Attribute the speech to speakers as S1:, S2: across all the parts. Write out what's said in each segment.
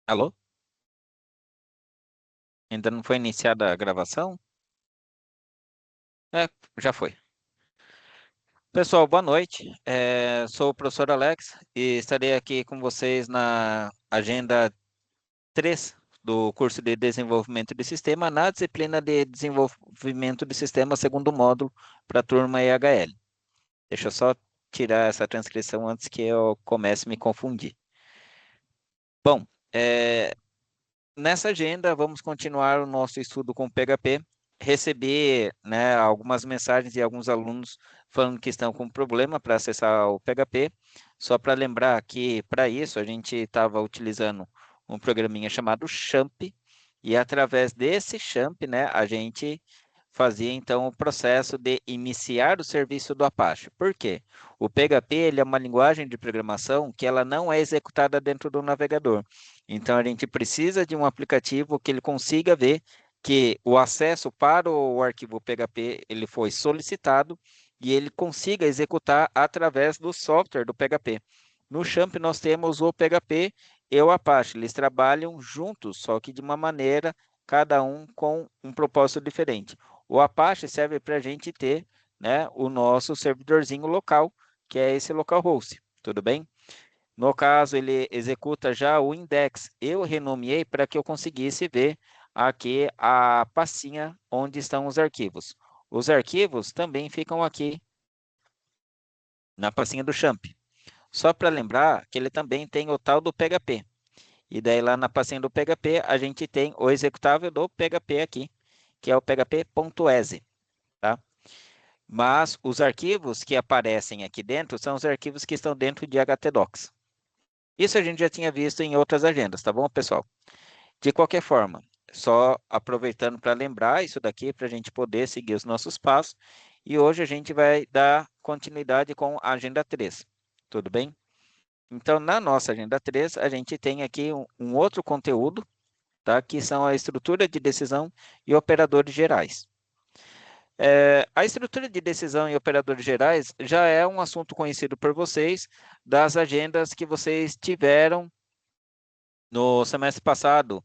S1: Alô? Ainda não foi iniciada a gravação? É, já foi. Pessoal, boa noite. Sou o professor Alex e estarei aqui com vocês na agenda 3 do curso de Desenvolvimento de Sistema, na disciplina de Desenvolvimento de Sistema, segundo módulo, para a turma EHL. Deixa eu só tirar essa transcrição antes que eu comece a me confundir. Bom, é, nessa agenda, vamos continuar o nosso estudo com PHP. Recebi, né, algumas mensagens de alguns alunos falando que estão com problema para acessar o PHP. Só para lembrar que, para isso, a gente estava utilizando um programinha chamado Champ, e através desse Champ, né, a gente fazia então o processo de iniciar o serviço do Apache. Por quê? O PHP ele é uma linguagem de programação que ela não é executada dentro do navegador. Então a gente precisa de um aplicativo que ele consiga ver que o acesso para o arquivo PHP ele foi solicitado e ele consiga executar através do software do PHP. No Champ nós temos o PHP e o Apache, eles trabalham juntos, só que de uma maneira, cada um com um propósito diferente. O Apache serve para a gente ter, né, o nosso servidorzinho local, que é esse localhost, tudo bem? No caso, ele executa já o index. Eu renomeei para que eu conseguisse ver aqui a pastinha onde estão os arquivos. Os arquivos também ficam aqui na pastinha do champ. Só para lembrar que ele também tem o tal do PHP. E daí lá na pastinha do PHP, a gente tem o executável do PHP aqui, que é o php.exe, tá? Mas os arquivos que aparecem aqui dentro são os arquivos que estão dentro de htdocs. Isso a gente já tinha visto em outras agendas, tá bom, pessoal? De qualquer forma, só aproveitando para lembrar isso daqui, para a gente poder seguir os nossos passos. E hoje a gente vai dar continuidade com a agenda 3, tudo bem? Então, na nossa agenda 3, a gente tem aqui um outro conteúdo, tá? Que são a estrutura de decisão e operadores gerais. A estrutura de decisão e operadores gerais já é um assunto conhecido por vocês das agendas que vocês tiveram no semestre passado,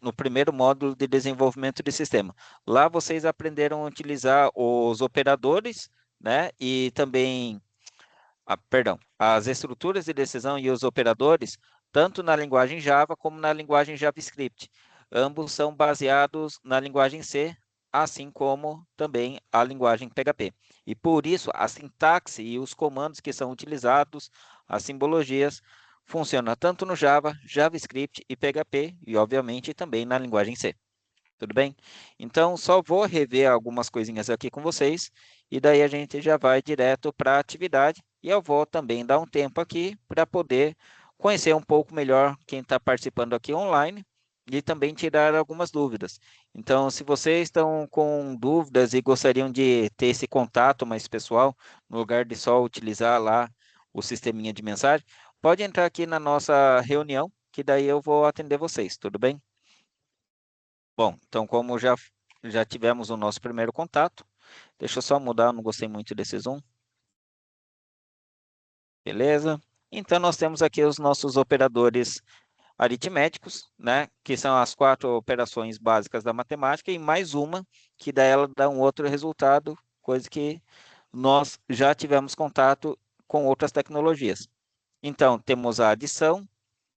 S1: no primeiro módulo de desenvolvimento de sistema. Lá vocês aprenderam a utilizar os operadores, né? E também, perdão, as estruturas de decisão e os operadores, tanto na linguagem Java como na linguagem JavaScript. Ambos são baseados na linguagem C, assim como também a linguagem PHP. E por isso, a sintaxe e os comandos que são utilizados, as simbologias, funcionam tanto no Java, JavaScript e PHP, e obviamente também na linguagem C. Tudo bem? Então, só vou rever algumas coisinhas aqui com vocês, e daí a gente já vai direto para a atividade, e eu vou também dar um tempo aqui para poder conhecer um pouco melhor quem está participando aqui online, e também tirar algumas dúvidas. Então, se vocês estão com dúvidas e gostariam de ter esse contato mais pessoal, no lugar de só utilizar lá o sisteminha de mensagem, pode entrar aqui na nossa reunião, que daí eu vou atender vocês, tudo bem? Bom, então como já tivemos o nosso primeiro contato, deixa eu só mudar, eu não gostei muito desse zoom, beleza? Então nós temos aqui os nossos operadores aritméticos, né? Que são as 4 operações básicas da matemática e mais uma que daí ela dá um outro resultado, coisa que nós já tivemos contato com outras tecnologias. Então temos a adição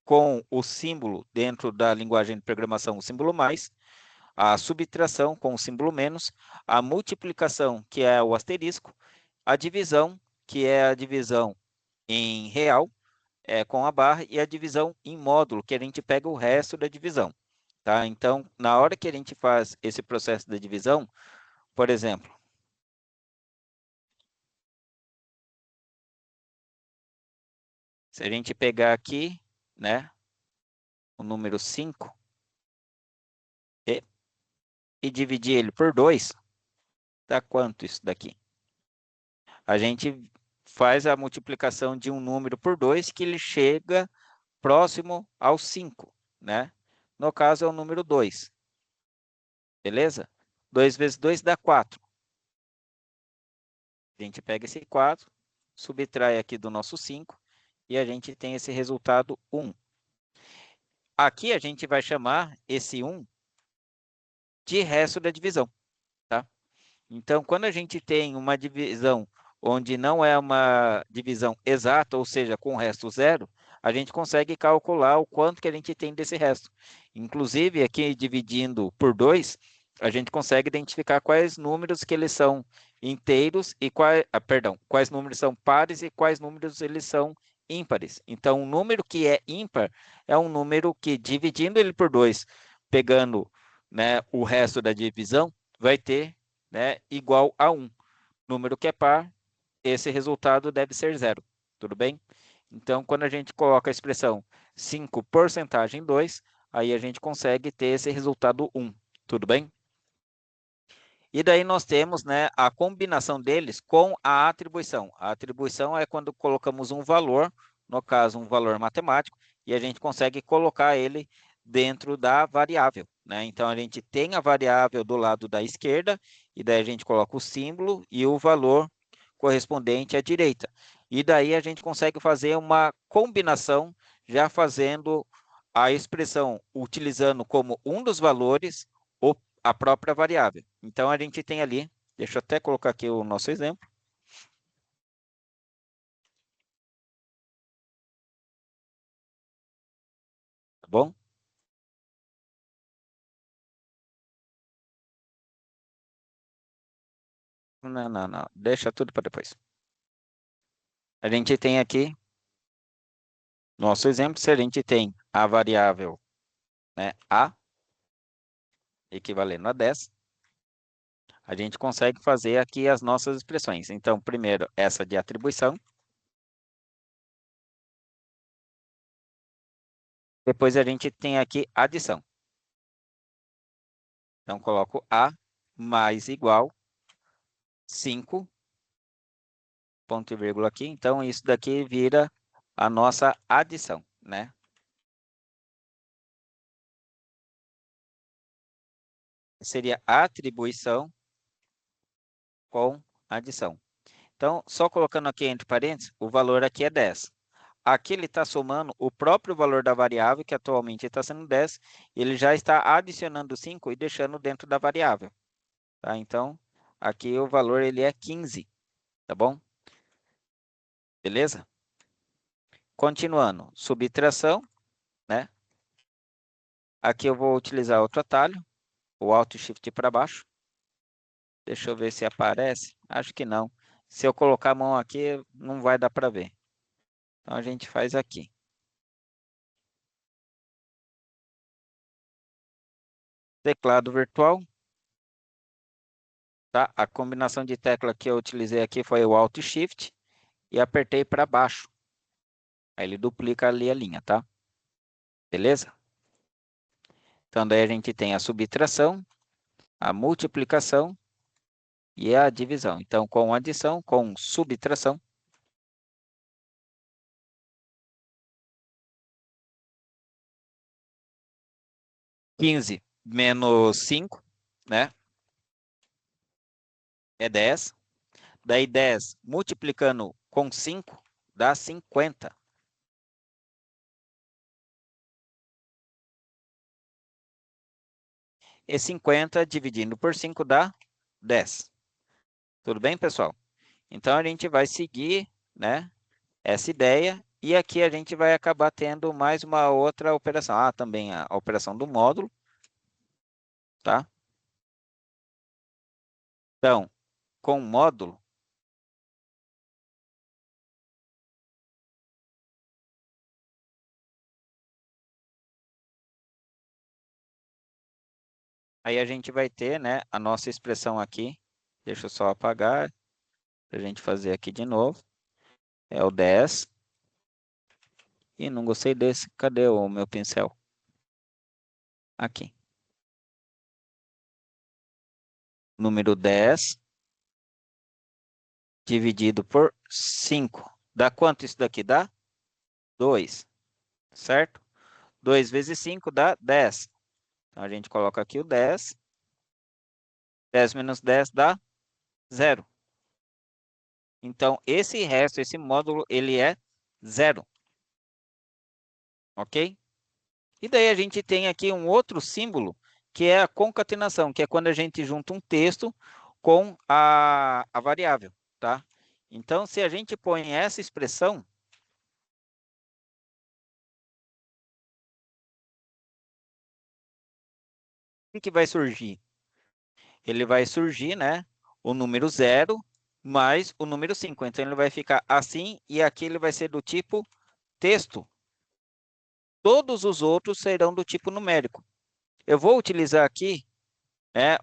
S1: com o símbolo dentro da linguagem de programação, o símbolo mais, a subtração com o símbolo menos, a multiplicação, que é o asterisco, a divisão, que é a divisão em real, com a barra, e a divisão em módulo, que a gente pega o resto da divisão. Tá? Então, na hora que a gente faz esse processo da divisão, por exemplo, se a gente pegar aqui, né, o número 5 e, e dividir ele por 2, dá quanto isso daqui? A gente faz a multiplicação de um número por 2 que ele chega próximo ao 5, né? No caso é o número 2, beleza? 2 vezes 2 dá 4. A gente pega esse 4, subtrai aqui do nosso 5 e a gente tem esse resultado 1. aqui a gente vai chamar esse 1 de resto da divisão, tá? Então, quando a gente tem uma divisão onde não é uma divisão exata, ou seja, com o resto zero, a gente consegue calcular o quanto que a gente tem desse resto. Inclusive, aqui dividindo por 2, a gente consegue identificar quais números que eles são inteiros e quais números são pares e quais números eles são ímpares. Então, um número que é ímpar é um número que, dividindo ele por 2, pegando, né, o resto da divisão, vai ter, né, igual a 1. Número que é par, esse resultado deve ser zero. Tudo bem? Então, quando a gente coloca a expressão 5 porcentagem 2, aí a gente consegue ter esse resultado 1. Tudo bem? E daí nós temos, né, a combinação deles com a atribuição. A atribuição é quando colocamos um valor, no caso um valor matemático, e a gente consegue colocar ele dentro da variável, né? Então a gente tem a variável do lado da esquerda, e daí a gente coloca o símbolo e o valor correspondente à direita. E daí a gente consegue fazer uma combinação, já fazendo a expressão utilizando como um dos valores a própria variável. Então, a gente tem ali, deixa eu até colocar aqui o nosso exemplo, tá bom? Não, não, não, deixa tudo para depois. A gente tem aqui, nosso exemplo, se a gente tem a variável, né, A, equivalendo a 10, a gente consegue fazer aqui as nossas expressões. Então, primeiro, essa de atribuição. Depois a gente tem aqui adição. Então, coloco A mais igual 5, ponto e vírgula aqui. Então, isso daqui vira a nossa adição, né? Seria atribuição com adição. Então, só colocando aqui entre parênteses, o valor aqui é 10. Aqui ele está somando o próprio valor da variável, que atualmente está sendo 10, ele já está adicionando 5 e deixando dentro da variável. Tá? Então, aqui o valor ele é 15, tá bom? Beleza? Continuando, subtração, né? Aqui eu vou utilizar outro atalho, o Alt Shift para baixo. Deixa eu ver se aparece. Acho que não. Se eu colocar a mão aqui, não vai dar para ver. Então, a gente faz aqui. Teclado virtual, tá? A combinação de tecla que eu utilizei aqui foi o Alt Shift e apertei para baixo. Aí ele duplica ali a linha, tá? Beleza? Então, daí a gente tem a subtração, a multiplicação e a divisão. Então, com adição, com subtração, 15 menos 5, né? É 10. Daí 10 multiplicando com 5 dá 50. E 50 dividindo por 5 dá 10. Tudo bem, pessoal? Então, a gente vai seguir, né, essa ideia e aqui a gente vai acabar tendo mais uma outra operação. Ah, também a operação do módulo, tá? Então, com módulo, aí a gente vai ter, né, a nossa expressão aqui. Deixa eu só apagar para a gente fazer aqui de novo. É o 10. E não gostei desse. Cadê o meu pincel? Aqui. Número 10 dividido por 5. Dá quanto isso daqui? Dá 2, certo? 2 vezes 5 dá 10. Então, a gente coloca aqui o 10. 10 menos 10 dá 0. Então, esse resto, esse módulo, ele é 0. Ok? E daí a gente tem aqui um outro símbolo, que é a concatenação, que é quando a gente junta um texto com a variável, tá? Então, se a gente põe essa expressão, o que vai surgir? Ele vai surgir, né, o número 0 mais o número 5. Então, ele vai ficar assim, e aqui ele vai ser do tipo texto. Todos os outros serão do tipo numérico. Eu vou utilizar aqui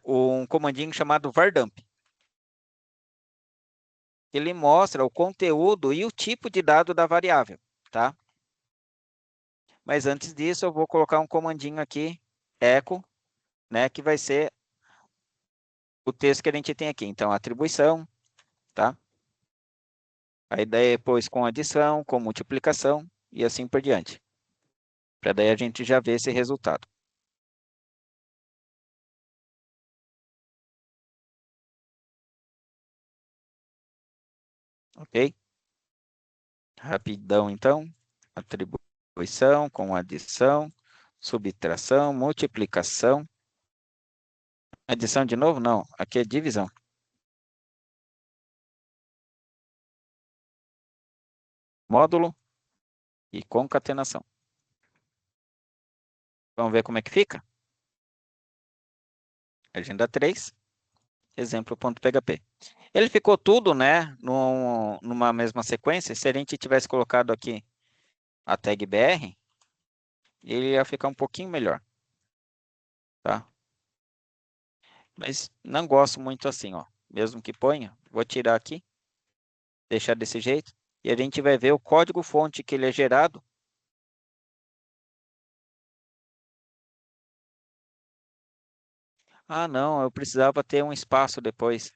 S1: um comandinho chamado vardump. Ele mostra o conteúdo e o tipo de dado da variável, tá? Mas antes disso, eu vou colocar um comandinho aqui, echo, né, que vai ser o texto que a gente tem aqui. Então, atribuição, tá? Aí depois com adição, com multiplicação e assim por diante. Para daí a gente já ver esse resultado, ok? Rapidão, então. Atribuição com adição, subtração, multiplicação. Adição de novo? Não, aqui é divisão. Módulo e concatenação. Vamos ver como é que fica? Agenda 3, exemplo.php. Ele ficou tudo, né, numa mesma sequência. Se a gente tivesse colocado aqui a tag BR, ele ia ficar um pouquinho melhor, tá? Mas não gosto muito assim, ó. Mesmo que ponha, vou tirar aqui, deixar desse jeito, e a gente vai ver o código-fonte que ele é gerado. Ah, não, eu precisava ter um espaço depois,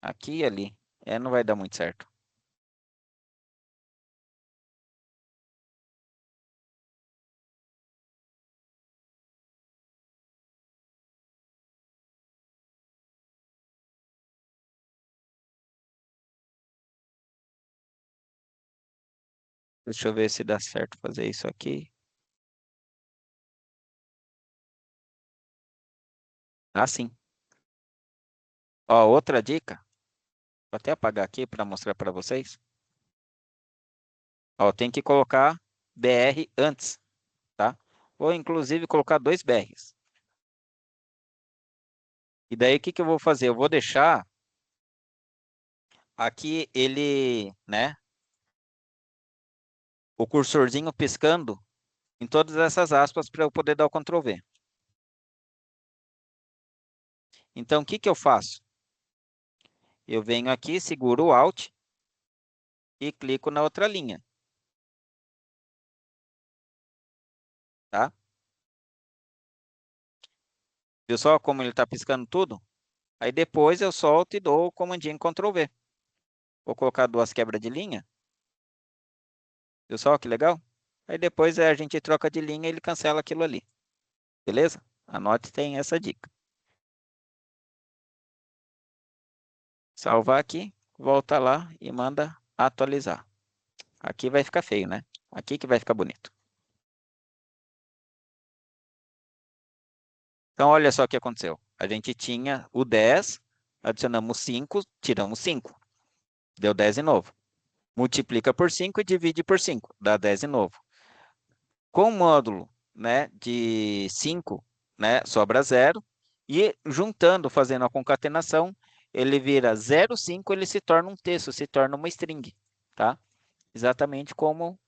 S1: aqui e ali. Não vai dar muito certo. Deixa eu ver se dá certo fazer isso aqui. Ah, sim. Ó, outra dica, vou até apagar aqui para mostrar para vocês. Ó, tem que colocar BR antes, tá? Ou inclusive colocar dois BRs. E daí o que que eu vou fazer? Eu vou deixar aqui ele, né, o cursorzinho piscando em todas essas aspas para eu poder dar o Ctrl V. Então, o que que eu faço? Eu venho aqui, seguro o Alt e clico na outra linha, tá? Viu só como ele está piscando tudo? Aí depois eu solto e dou o comandinho Ctrl V. Vou colocar duas quebras de linha. Viu só que legal? Aí depois a gente troca de linha e ele cancela aquilo ali. Beleza? Anote, tem essa dica. Salvar aqui, volta lá e manda atualizar. Aqui vai ficar feio, né? Aqui que vai ficar bonito. Então, olha só o que aconteceu. A gente tinha o 10, adicionamos 5, tiramos 5. Deu 10 de novo. Multiplica por 5 e divide por 5. Dá 10 de novo. Com o módulo, né, de 5, né, sobra 0. E juntando, fazendo a concatenação, ele vira 0,5, ele se torna um texto, se torna uma string, tá? Exatamente como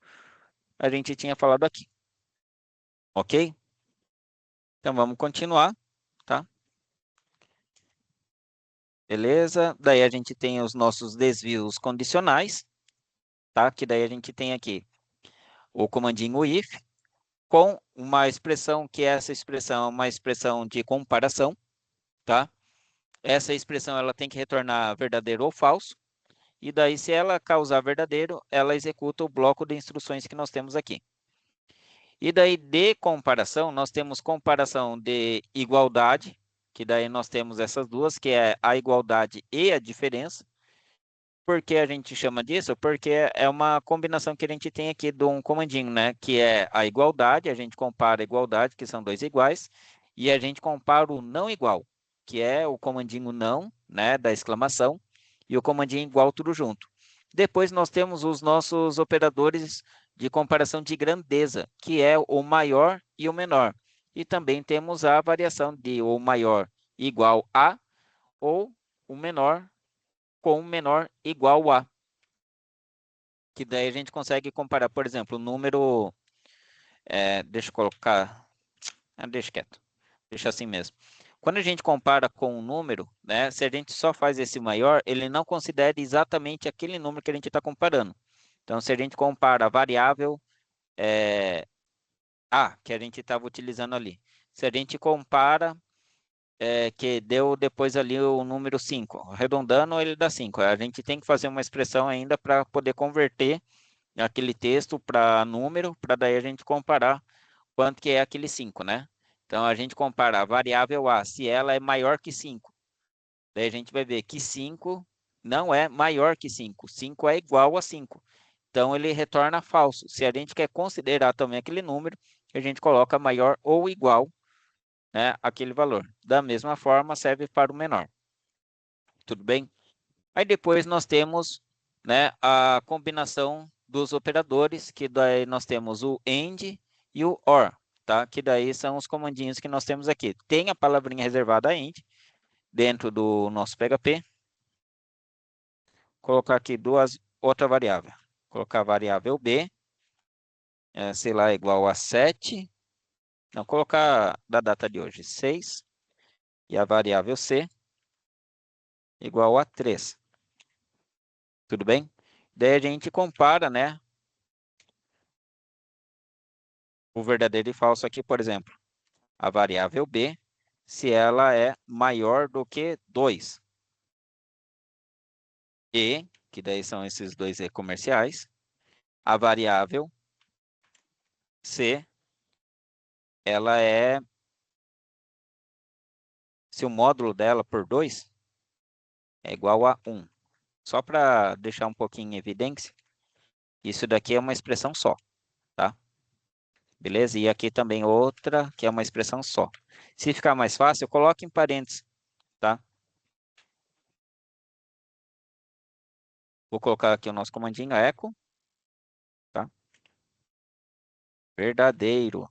S1: a gente tinha falado aqui, ok? Então vamos continuar, tá? Beleza? Daí a gente tem os nossos desvios condicionais, tá? Que daí a gente tem aqui o comandinho if, com uma expressão que essa expressão é uma expressão de comparação, tá? Essa expressão ela tem que retornar verdadeiro ou falso, e daí se ela causar verdadeiro, ela executa o bloco de instruções que nós temos aqui. E daí de comparação, nós temos comparação de igualdade, que daí nós temos essas duas, que é a igualdade e a diferença. Por que a gente chama disso? Porque é uma combinação que a gente tem aqui de um comandinho, né? Que é a igualdade, a gente compara a igualdade, que são dois iguais, e a gente compara o não igual, que é o comandinho não, né? Da exclamação, e o comandinho igual tudo junto. Depois nós temos os nossos operadores de comparação de grandeza, que é o maior e o menor. E também temos a variação de o maior igual a ou o menor com o menor igual a, que daí a gente consegue comparar, por exemplo, o número, deixa eu colocar, deixa quieto, deixa assim mesmo. Quando a gente compara com um número, né, se a gente só faz esse maior, ele não considera exatamente aquele número que a gente está comparando. Então, se a gente compara a variável A, que a gente estava utilizando ali, se a gente compara que deu depois ali o número 5, arredondando ele dá 5. A gente tem que fazer uma expressão ainda para poder converter aquele texto para número, para daí a gente comparar quanto que é aquele 5, né? Então a gente compara a variável A, se ela é maior que 5. Daí a gente vai ver que 5 não é maior que 5. 5 é igual a 5. Então ele retorna falso. Se a gente quer considerar também aquele número, a gente coloca maior ou igual, né, aquele valor. Da mesma forma serve para o menor. Tudo bem? Aí depois nós temos, né, a combinação dos operadores, que daí nós temos o AND e o OR, tá? Que daí são os comandinhos que nós temos aqui. Tem a palavrinha reservada AND dentro do nosso PHP. Colocar aqui outra variável. Colocar a variável B, sei lá, igual a 7. Não, colocar da data de hoje, 6. E a variável C igual a 3. Tudo bem? Daí a gente compara, né, o verdadeiro e falso aqui, por exemplo. A variável B, se ela é maior do que 2. E, que daí são esses dois E comerciais, a variável C, ela é, se o módulo dela por 2 é igual a 1. Só para deixar um pouquinho em evidência, isso daqui é uma expressão só, tá? Beleza? E aqui também outra, que é uma expressão só. Se ficar mais fácil, coloque em parênteses, tá? Vou colocar aqui o nosso comandinho echo, tá? Verdadeiro.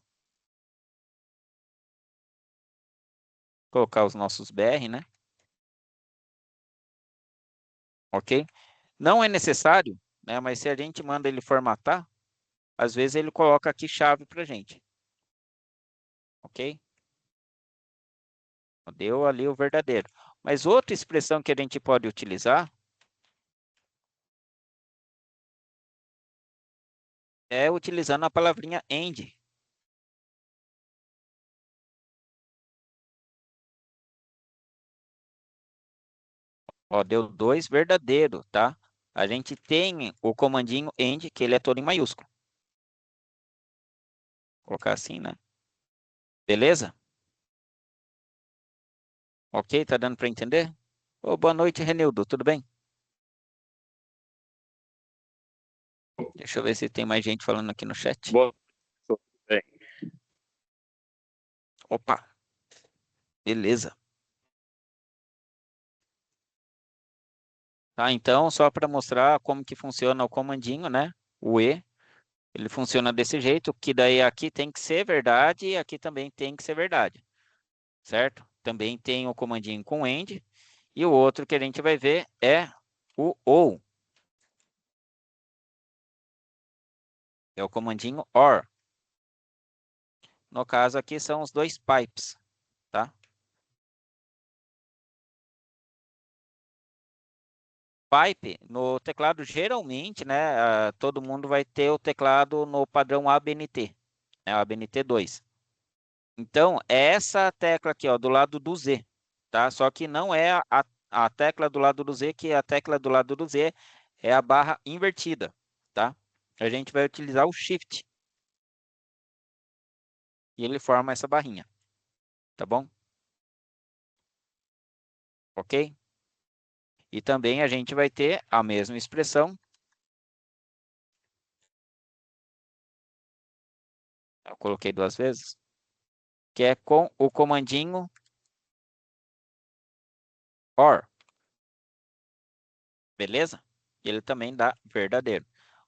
S1: Colocar os nossos BR, né? Ok? Não é necessário, né? Mas se a gente manda ele formatar, às vezes ele coloca aqui chave para gente. Ok? Deu ali o verdadeiro. Mas outra expressão que a gente pode utilizar é utilizando a palavrinha AND. Ó, deu 2 verdadeiro, tá? A gente tem o comandinho AND, que ele é todo em maiúsculo. Vou colocar assim, né? Beleza? Ok, tá dando para entender? Ô, boa noite, Renildo, tudo bem? Deixa eu ver se tem mais gente falando aqui no chat.
S2: Boa, tudo bem.
S1: Opa, beleza. Tá, então, só para mostrar como que funciona o comandinho, né? O E, ele funciona desse jeito, que daí aqui tem que ser verdade e aqui também tem que ser verdade, certo? Também tem o comandinho com AND e o outro que a gente vai ver é o OR, é o comandinho OR. No caso aqui são os dois pipes, tá? Pipe, no teclado, geralmente, né, todo mundo vai ter o teclado no padrão ABNT, né, ABNT 2. Então, é essa tecla aqui, ó, do lado do Z, tá? Só que não é a tecla do lado do Z, que a tecla do lado do Z é a barra invertida, tá? A gente vai utilizar o Shift e ele forma essa barrinha, tá bom? Ok? E também a gente vai ter a mesma expressão. Eu coloquei duas vezes. Que é com o comandinho OR. Beleza? Ele também dá verdadeiro.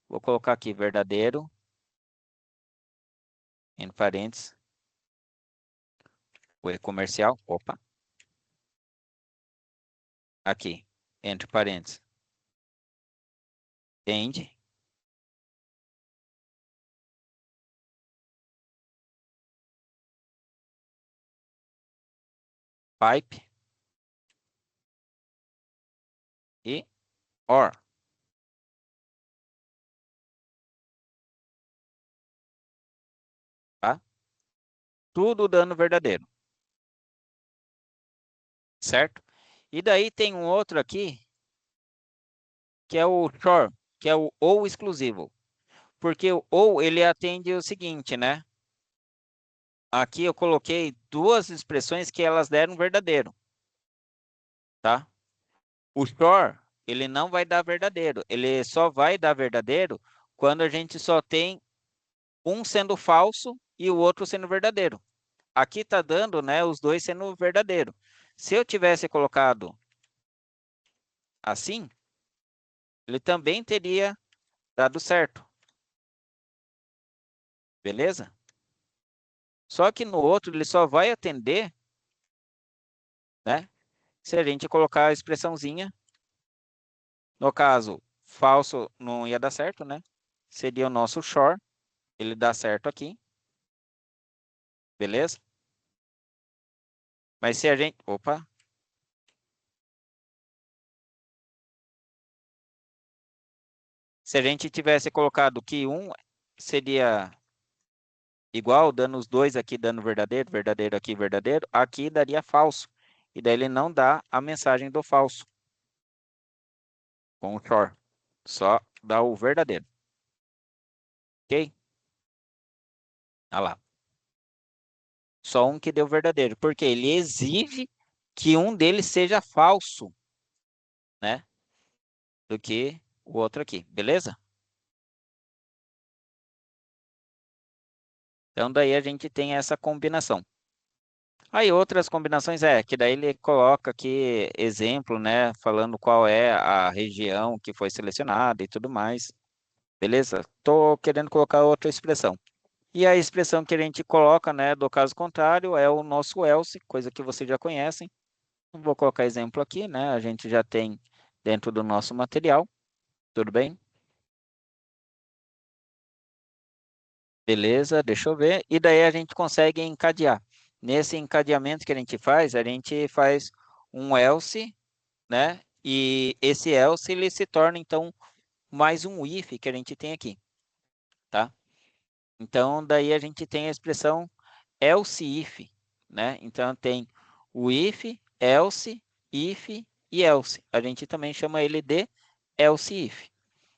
S1: Vou colocar aqui verdadeiro, entre parênteses, o comercial. Opa. Aqui, entre parênteses, end, pipe e OR. Tá? Tudo dando verdadeiro, certo? E daí tem um outro aqui, que é o short, que é o ou exclusivo. Porque o ou, ele atende o seguinte, né? Aqui eu coloquei duas expressões que elas deram verdadeiro, tá? O short, ele não vai dar verdadeiro. Ele só vai dar verdadeiro quando a gente só tem um sendo falso e o outro sendo verdadeiro. Aqui está dando, né, os dois sendo verdadeiro. Se eu tivesse colocado assim, ele também teria dado certo, beleza? Só que no outro ele só vai atender, né, se a gente colocar a expressãozinha. No caso, falso não ia dar certo, né? Seria o nosso short, ele dá certo aqui, beleza? Mas se a gente, opa, se a gente tivesse colocado que um seria igual, dando os dois aqui, dando verdadeiro, verdadeiro aqui, verdadeiro, aqui daria falso. E daí ele não dá a mensagem do falso com o short. Só dá o verdadeiro. Ok? Olha lá. Só um que deu verdadeiro. Porque ele exige que um deles seja falso, né? Do que o outro aqui. Beleza? Então daí a gente tem essa combinação. Aí outras combinações é que daí ele coloca aqui exemplo, né, falando qual é a região que foi selecionada e tudo mais. Beleza? Tô querendo colocar outra expressão. E a expressão que a gente coloca, né, do caso contrário é o nosso else, coisa que vocês já conhecem. Não vou colocar exemplo aqui, né? A gente já tem dentro do nosso material. Tudo bem? Beleza, deixa eu ver. E daí a gente consegue encadear. Nesse encadeamento que a gente faz um else, né? E esse else ele se torna então mais um if que a gente tem aqui, tá? Então daí a gente tem a expressão else if, né? Então tem o if, else, if e else. A gente também chama ele de else if,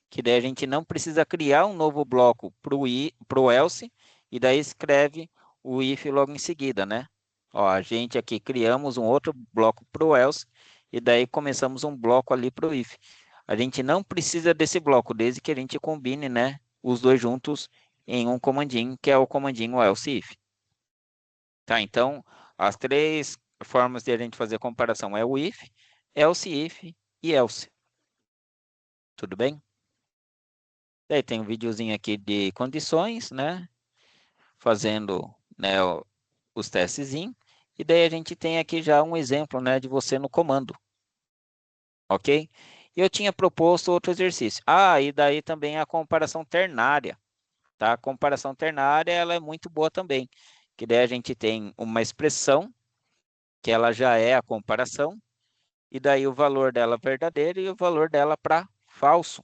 S1: que daí a gente não precisa criar um novo bloco para o else e daí escreve o if logo em seguida, né? Ó, a gente aqui criamos um outro bloco para o else e daí começamos um bloco ali para o if. A gente não precisa desse bloco, desde que a gente combine, né, os dois juntos em um comandinho, que é o comandinho else if. Tá, então, as três formas de a gente fazer a comparação é o if, else if e else. Tudo bem? Daí tem um videozinho aqui de condições, né? Fazendo, né, os testezinhos. E daí a gente tem aqui já um exemplo, né, de você no comando, ok? E eu tinha proposto outro exercício. Ah, e daí também a comparação ternária, tá? A comparação ternária, ela é muito boa também. Que daí a gente tem uma expressão, que ela já é a comparação, e daí o valor dela verdadeiro e o valor dela para falso.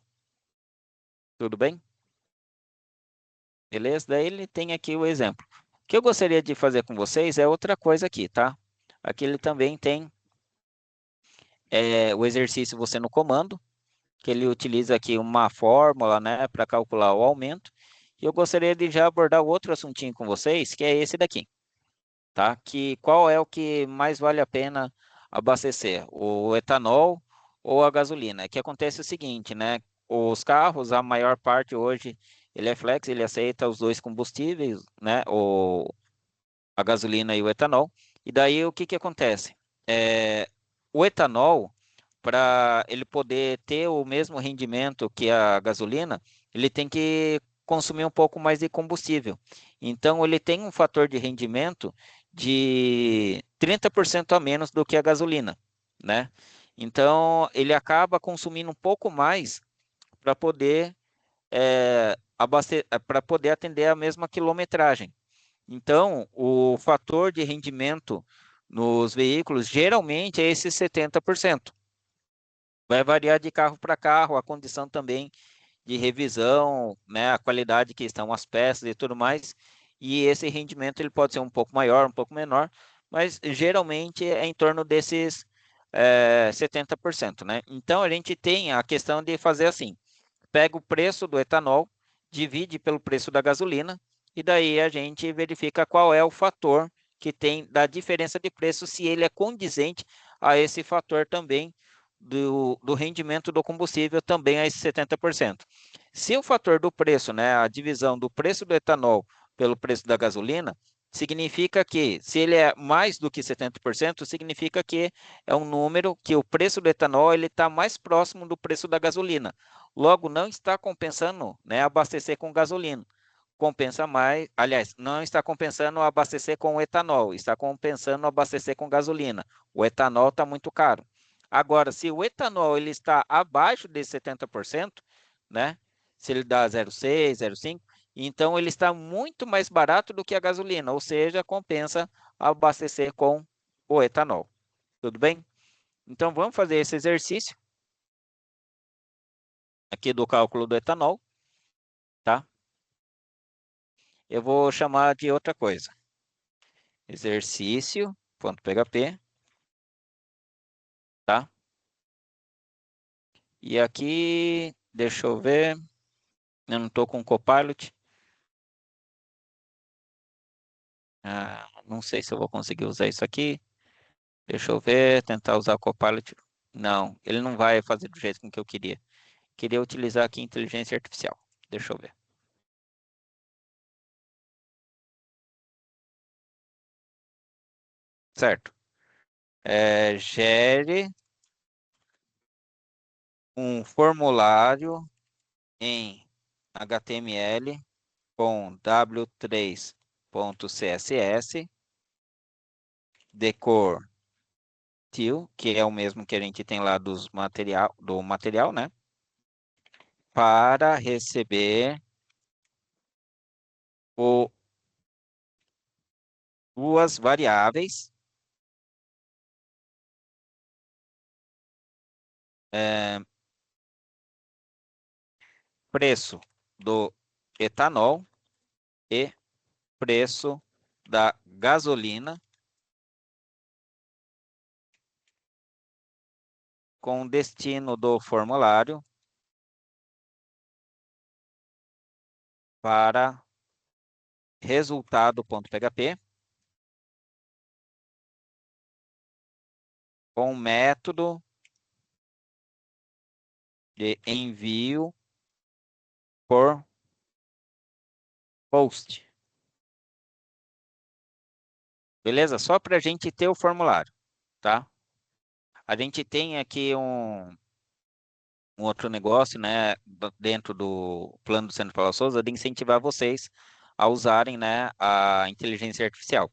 S1: Tudo bem? Beleza? Daí ele tem aqui o exemplo. O que eu gostaria de fazer com vocês é outra coisa aqui, tá? Aqui ele também tem o exercício você no comando, que ele utiliza aqui uma fórmula, né, para calcular o aumento. E eu gostaria de já abordar outro assuntinho com vocês, que é esse daqui, tá? Que qual é o que mais vale a pena abastecer? O etanol ou a gasolina. É que acontece o seguinte, né? Os carros, a maior parte hoje, ele é flex, ele aceita os dois combustíveis, né? A gasolina e o etanol. E daí o que que acontece? O etanol, para ele poder ter o mesmo rendimento que a gasolina, ele tem que consumir um pouco mais de combustível. Então, ele tem um fator de rendimento de 30% a menos do que a gasolina, né? Então, ele acaba consumindo um pouco mais para poder, para poder atender a mesma quilometragem. Então, o fator de rendimento nos veículos geralmente é esse 70%. Vai variar de carro para carro, a condição também de revisão, né, a qualidade que estão as peças e tudo mais. E esse rendimento ele pode ser um pouco maior, um pouco menor, mas geralmente é em torno desses 70%, né? Então a gente tem a questão de fazer assim: pega o preço do etanol, divide pelo preço da gasolina, e daí a gente verifica qual é o fator que tem da diferença de preço, se ele é condizente a esse fator também do rendimento do combustível, também a esse 70%. Se o fator do preço, né, a divisão do preço do etanol pelo preço da gasolina, significa que, se ele é mais do que 70%, significa que é um número que o preço do etanol ele está mais próximo do preço da gasolina. Logo, não está compensando, né, abastecer com gasolina. Compensa mais, aliás, não está compensando abastecer com etanol, está compensando abastecer com gasolina. O etanol está muito caro. Agora, se o etanol ele está abaixo de 70%, né? Se ele dá 0,6, 0,5, então ele está muito mais barato do que a gasolina, ou seja, compensa abastecer com o etanol. Tudo bem? Então vamos fazer esse exercício aqui do cálculo do etanol, tá? Eu vou chamar de outra coisa. Exercício.php, tá? E aqui, deixa eu ver, eu não estou com o Copilot. Não sei se eu vou conseguir usar isso aqui. Deixa eu ver, tentar usar o Copilot. Não, ele não vai fazer do jeito com que eu queria. Queria utilizar aqui inteligência artificial. Deixa eu ver. Certo. Gere um formulário em HTML com w3.css de cor teal, que é o mesmo que a gente tem lá do material, né? Para receber o, duas variáveis, é, preço do etanol e preço da gasolina, com destino do formulário para resultado.php, com método de envio por post. Beleza? Só para a gente ter o formulário, tá? A gente tem aqui um outro negócio, né, dentro do plano do Centro Paula Souza, de incentivar vocês a usarem, né, a inteligência artificial.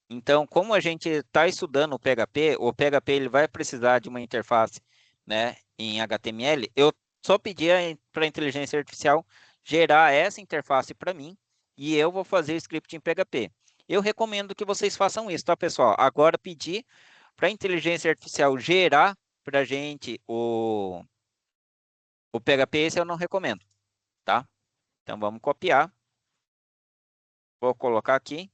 S1: Então, como a gente está estudando o PHP ele vai precisar de uma interface, né, em HTML. Eu só pedi para a inteligência artificial gerar essa interface para mim e eu vou fazer o script em PHP. Eu recomendo que vocês façam isso, tá, pessoal? Agora, pedir para a inteligência artificial gerar para a gente o PHP, esse eu não recomendo, tá? Então, vamos copiar. Vou colocar aqui.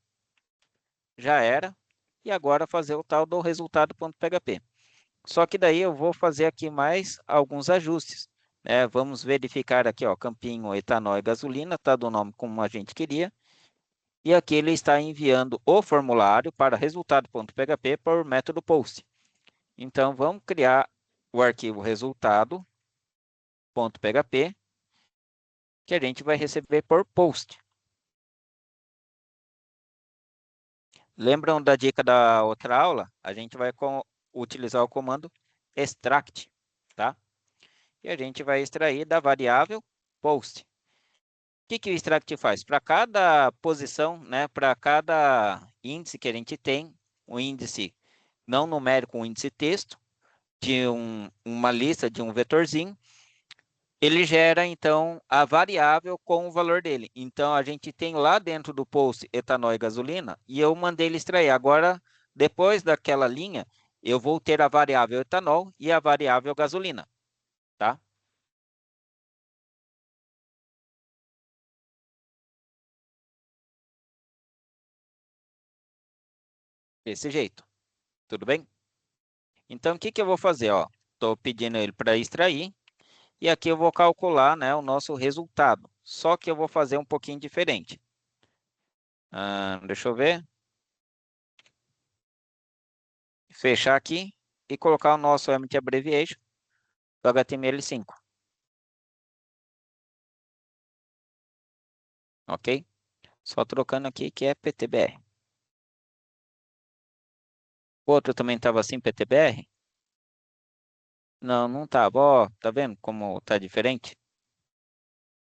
S1: Já era. E agora fazer o tal do resultado.php. Só que daí eu vou fazer aqui mais alguns ajustes, né? Vamos verificar aqui, ó, campinho etanol e gasolina, tá do nome como a gente queria. E aqui ele está enviando o formulário para resultado.php por método post. Então vamos criar o arquivo resultado.php, que a gente vai receber por post. Lembram da dica da outra aula? A gente vai utilizar o comando extract, tá? E a gente vai extrair da variável post. O que o extract faz? Para cada posição, né, para cada índice que a gente tem, um índice não numérico, um índice texto, de uma lista de um vetorzinho, ele gera, então, a variável com o valor dele. Então, a gente tem lá dentro do post etanol e gasolina, e eu mandei ele extrair. Agora, depois daquela linha, eu vou ter a variável etanol e a variável gasolina, tá? Desse jeito, tudo bem? Então, o que eu vou fazer, ó? Estou pedindo ele para extrair, e aqui eu vou calcular, né, o nosso resultado. Só que eu vou fazer um pouquinho diferente. Deixa eu ver. Fechar aqui e colocar o nosso Emmet Abbreviation do HTML5, ok? Só trocando aqui que é PTBR. O outro também estava assim, PTBR? Não, não estava. Ó, tá vendo como tá diferente?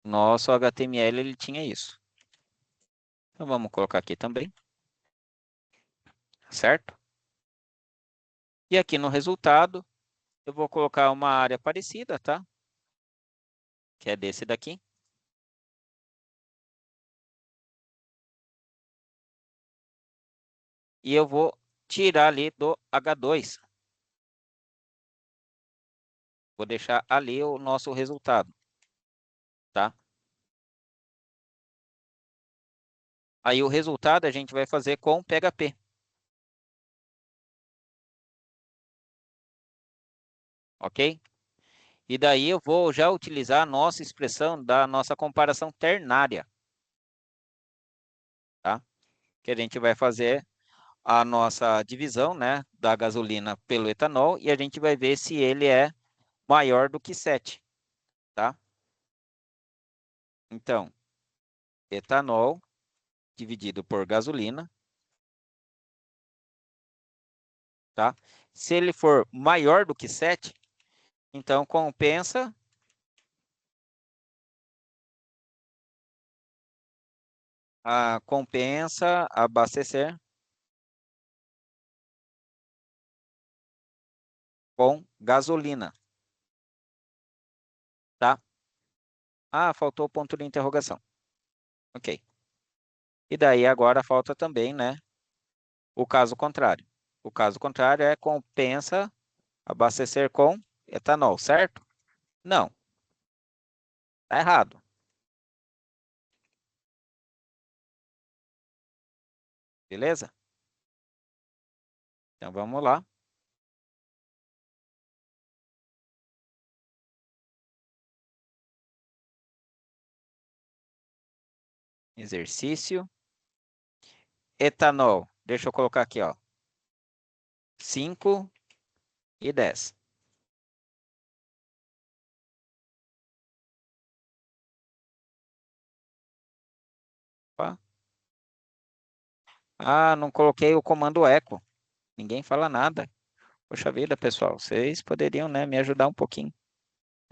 S1: Nosso HTML ele tinha isso. Então vamos colocar aqui também, certo? E aqui no resultado, eu vou colocar uma área parecida, tá? Que é desse daqui. E eu vou tirar ali do H2. Vou deixar ali o nosso resultado, tá? Aí o resultado a gente vai fazer com PHP, ok? E daí eu vou já utilizar a nossa expressão da nossa comparação ternária, tá? Que a gente vai fazer a nossa divisão, né, da gasolina pelo etanol e a gente vai ver se ele é maior do que 7, tá? Então, etanol dividido por gasolina, tá? Se ele for maior do que 7, então compensa abastecer com gasolina, tá? Faltou o ponto de interrogação. Ok. E daí agora falta também, né, o caso contrário. O caso contrário é compensa abastecer com etanol, certo? Não, tá errado. Beleza? Então vamos lá. Exercício. Etanol. Deixa eu colocar aqui, ó. 5 e 10. Opa. Não coloquei o comando eco. Ninguém fala nada. Poxa vida, pessoal. Vocês poderiam, né, me ajudar um pouquinho.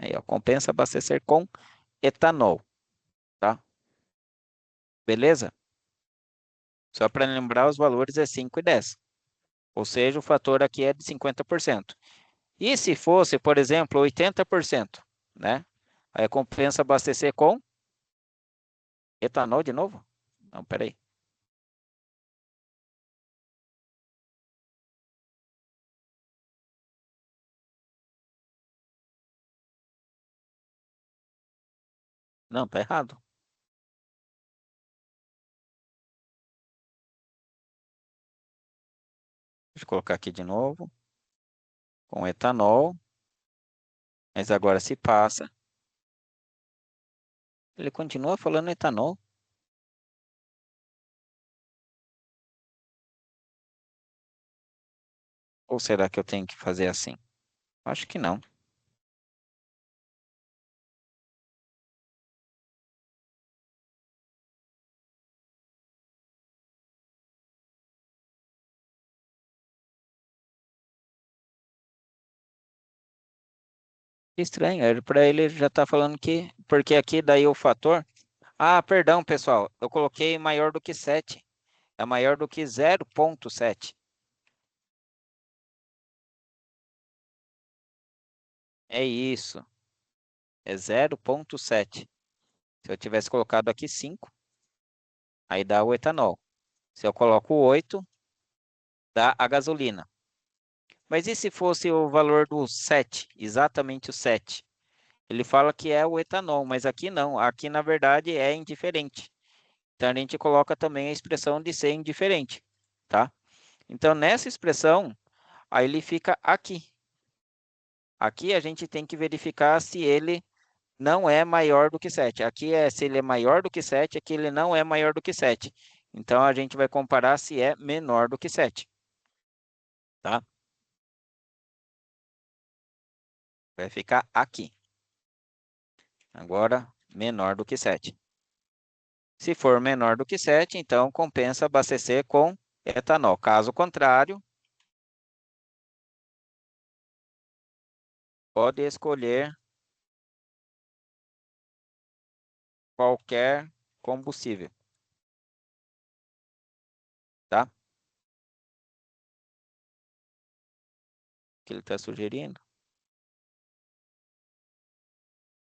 S1: Aí, ó. Compensa abastecer com etanol, tá? Beleza? Só para lembrar, os valores é 5 e 10. Ou seja, o fator aqui é de 50%. E se fosse, por exemplo, 80%, né? Aí compensa abastecer com etanol de novo? Não, peraí. Não, tá errado. Deixa eu colocar aqui de novo. Com etanol. Mas agora se passa. Ele continua falando etanol. Ou será que eu tenho que fazer assim? Acho que não. Que estranho, para ele já está falando que, porque aqui daí o fator. Ah, perdão, pessoal, eu coloquei maior do que 7. É maior do que 0,7. É isso, é 0,7. Se eu tivesse colocado aqui 5, aí dá o etanol. Se eu coloco 8, dá a gasolina. Mas e se fosse o valor do 7, exatamente o 7? Ele fala que é o etanol, mas aqui não. Aqui, na verdade, é indiferente. Então, a gente coloca também a expressão de ser indiferente, tá? Então, nessa expressão, aí ele fica aqui. Aqui a gente tem que verificar se ele não é maior do que 7. Aqui é se ele é maior do que 7, aqui ele não é maior do que 7. Então, a gente vai comparar se é menor do que 7, tá? Vai ficar aqui. Agora, menor do que 7. Se for menor do que 7, então compensa abastecer com etanol. Caso contrário, pode escolher qualquer combustível, tá? Que ele está sugerindo.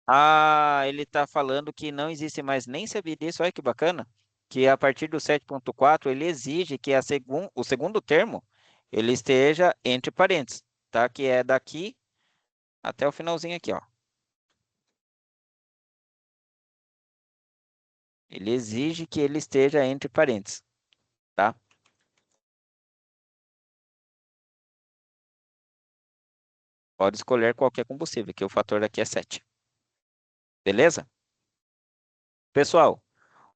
S1: Ah, ele está falando que não existe mais, nem sabia disso, olha que bacana, que a partir do 7.4 ele exige que o segundo termo ele esteja entre parênteses, tá? Que é daqui até o finalzinho aqui, ó. Ele exige que ele esteja entre parênteses, tá? Pode escolher qualquer combustível, que o fator aqui é 7. Beleza? Pessoal,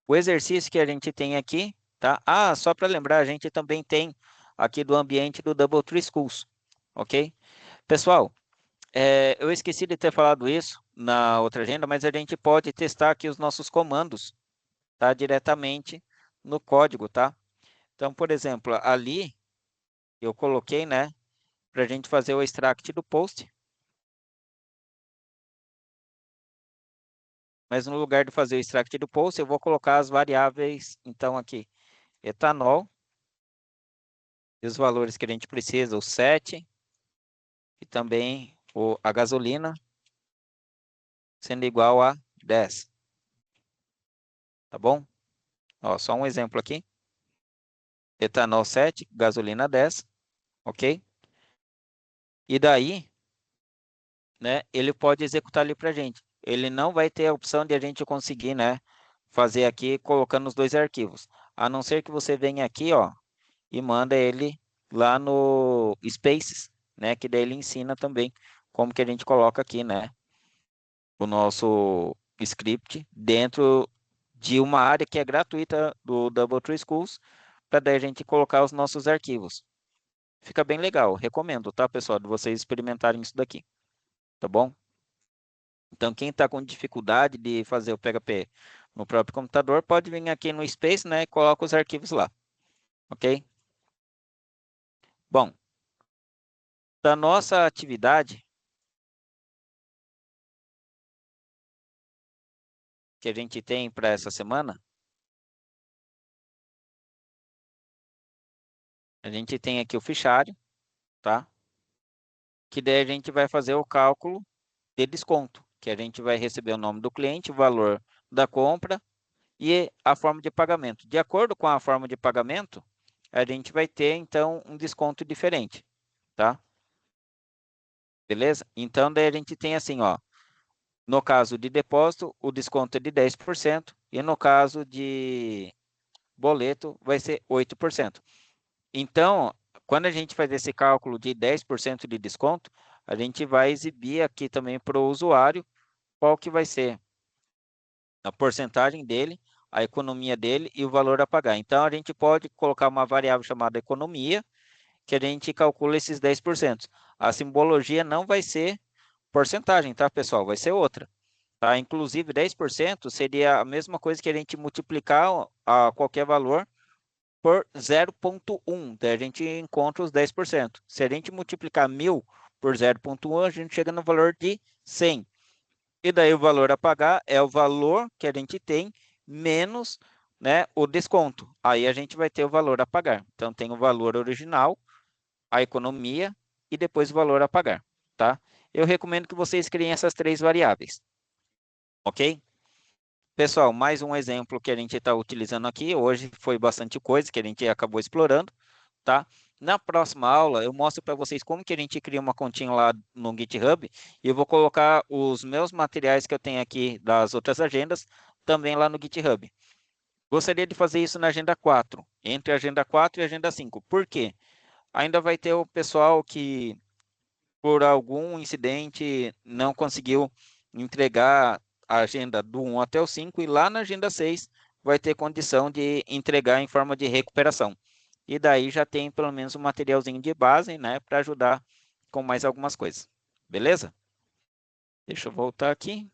S1: o exercício que a gente tem aqui, tá? Ah, só para lembrar, a gente também tem aqui do ambiente do DoubleTree Schools, ok? Pessoal, eu esqueci de ter falado isso na outra agenda, mas a gente pode testar aqui os nossos comandos, tá? Diretamente no código, tá? Então, por exemplo, ali eu coloquei, né, para a gente fazer o extract do post, mas no lugar de fazer o extract do post, eu vou colocar as variáveis, então aqui, etanol, e os valores que a gente precisa, o 7 e também a gasolina, sendo igual a 10, tá bom? Ó, só um exemplo aqui, etanol 7, gasolina 10, ok? E daí, né, ele pode executar ali para a gente. Ele não vai ter a opção de a gente conseguir, né, fazer aqui colocando os dois arquivos. A não ser que você venha aqui, ó, e manda ele lá no Spaces, né, que daí ele ensina também como que a gente coloca aqui, né, o nosso script dentro de uma área que é gratuita do DoubleTree Schools, para daí a gente colocar os nossos arquivos. Fica bem legal, recomendo, tá, pessoal, de vocês experimentarem isso daqui, tá bom? Então, quem está com dificuldade de fazer o PHP no próprio computador, pode vir aqui no Space, né, e coloca os arquivos lá, ok? Bom, da nossa atividade que a gente tem para essa semana, a gente tem aqui o fichário, tá? Que daí a gente vai fazer o cálculo de desconto, que a gente vai receber o nome do cliente, o valor da compra e a forma de pagamento. De acordo com a forma de pagamento, a gente vai ter então um desconto diferente, tá? Beleza? Então daí a gente tem assim, ó, no caso de depósito, o desconto é de 10% e no caso de boleto vai ser 8%. Então, quando a gente faz esse cálculo de 10% de desconto, a gente vai exibir aqui também para o usuário qual que vai ser a porcentagem dele, a economia dele e o valor a pagar. Então, a gente pode colocar uma variável chamada economia, que a gente calcula esses 10%. A simbologia não vai ser porcentagem, tá, pessoal? Vai ser outra. Tá? Inclusive, 10% seria a mesma coisa que a gente multiplicar a qualquer valor por 0,1. Daí a gente encontra os 10%. Se a gente multiplicar 1.000 por 0,1, a gente chega no valor de 100. E daí o valor a pagar é o valor que a gente tem menos, né, o desconto. Aí a gente vai ter o valor a pagar. Então tem o valor original, a economia e depois o valor a pagar, tá? Eu recomendo que vocês criem essas três variáveis, ok? Pessoal, mais um exemplo que a gente está utilizando aqui. Hoje foi bastante coisa que a gente acabou explorando, tá? Na próxima aula, eu mostro para vocês como que a gente cria uma continha lá no GitHub e eu vou colocar os meus materiais que eu tenho aqui das outras agendas também lá no GitHub. Gostaria de fazer isso na agenda 4, entre a agenda 4 e a agenda 5. Por quê? Ainda vai ter o pessoal que, por algum incidente, não conseguiu entregar a agenda do 1 até o 5 e lá na agenda 6 vai ter condição de entregar em forma de recuperação. E daí já tem pelo menos um materialzinho de base, né, para ajudar com mais algumas coisas. Beleza? Deixa eu voltar aqui.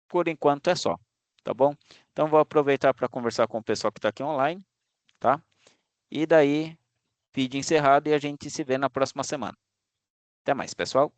S1: Por enquanto é só, tá bom? Então vou aproveitar para conversar com o pessoal que está aqui online, tá? E daí, vídeo encerrado e a gente se vê na próxima semana. Até mais, pessoal.